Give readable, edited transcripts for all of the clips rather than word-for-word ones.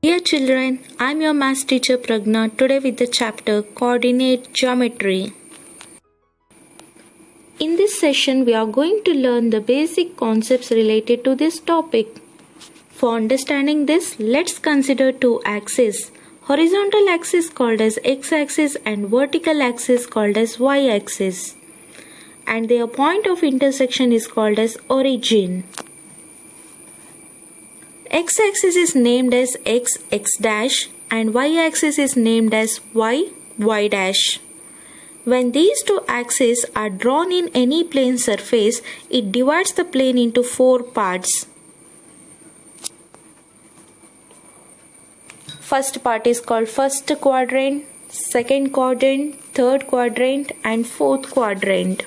Dear children, I am your maths teacher Pragna today with the chapter Coordinate Geometry. In this session, we are going to learn the basic concepts related to this topic. For understanding this, let's consider two axes. Horizontal axis called as x-axis and vertical axis called as y-axis. And their point of intersection is called as origin. X-axis is named as x, x dash and y-axis is named as y, y dash. When these two axes are drawn in any plane surface, it divides the plane into four parts. First part is called first quadrant, second quadrant, third quadrant and fourth quadrant.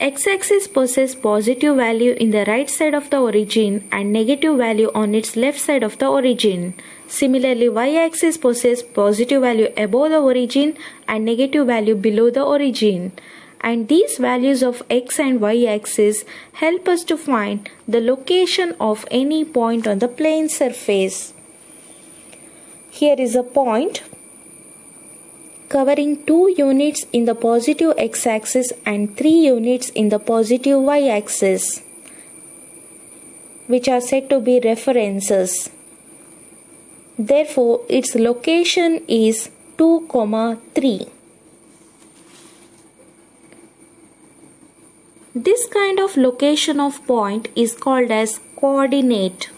X-axis possesses positive value in the right side of the origin and negative value on its left side of the origin. Similarly, y-axis possesses positive value above the origin and negative value below the origin. And these values of x and y-axis help us to find the location of any point on the plane surface. Here is a point covering 2 units in the positive x-axis and 3 units in the positive y-axis, which are said to be references. Therefore, its location is 2, 3. This kind of location of point is called as coordinate.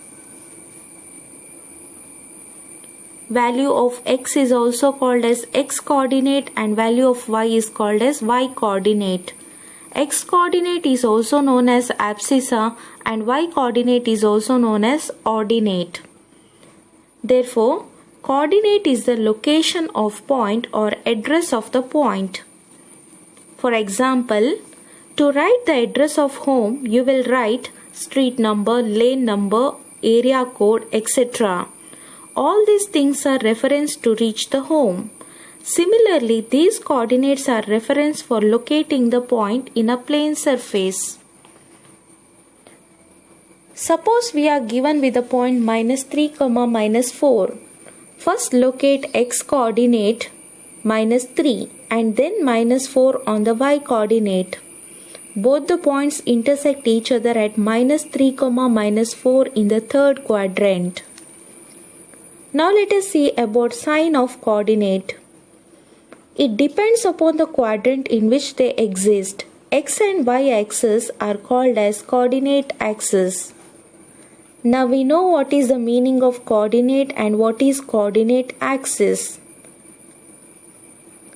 Value of x is also called as x coordinate and value of y is called as y coordinate. X coordinate is also known as abscissa and y coordinate is also known as ordinate. Therefore, coordinate is the location of point or address of the point. For example, to write the address of home, you will write street number, lane number, area code, etc. All these things are reference to reach the home. Similarly, these coordinates are reference for locating the point in a plane surface. Suppose we are given with the point -3, -4. First locate x coordinate -3 and then -4 on the y coordinate. Both the points intersect each other at -3, -4 in the third quadrant. Now let us see about sign of coordinate. It depends upon the quadrant in which they exist. X and y axes are called as coordinate axes. Now we know what is the meaning of coordinate and what is coordinate axis.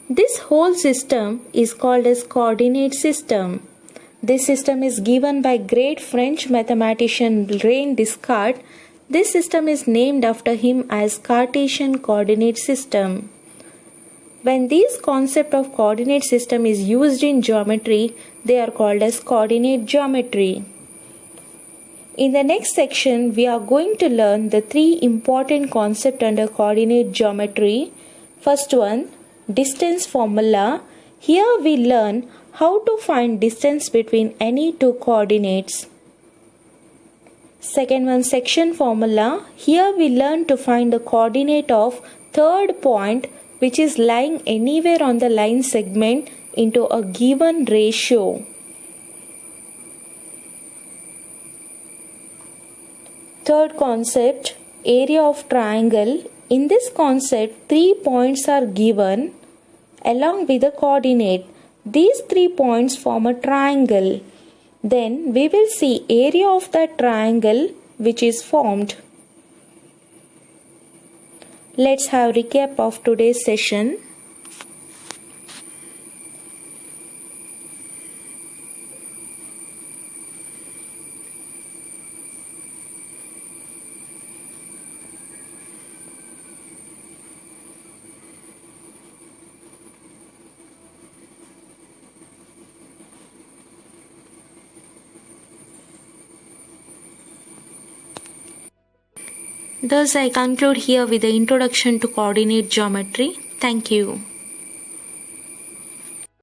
This whole system is called as coordinate system. This system is given by great French mathematician René Descartes. This system is named after him as Cartesian coordinate system. When this concept of coordinate system is used in geometry, they are called as coordinate geometry. In the next section, we are going to learn the 3 important concepts under coordinate geometry. First one, distance formula. Here we learn how to find distance between any 2 coordinates. Second one, section formula. Here we learn to find the coordinate of third point which is lying anywhere on the line segment into a given ratio. Third concept, area of triangle. In this concept, 3 points are given along with the coordinate. These 3 points form a triangle. Then we will see area of that triangle which is formed. Let's have recap of today's session. Thus, I conclude here with the introduction to coordinate geometry. Thank you.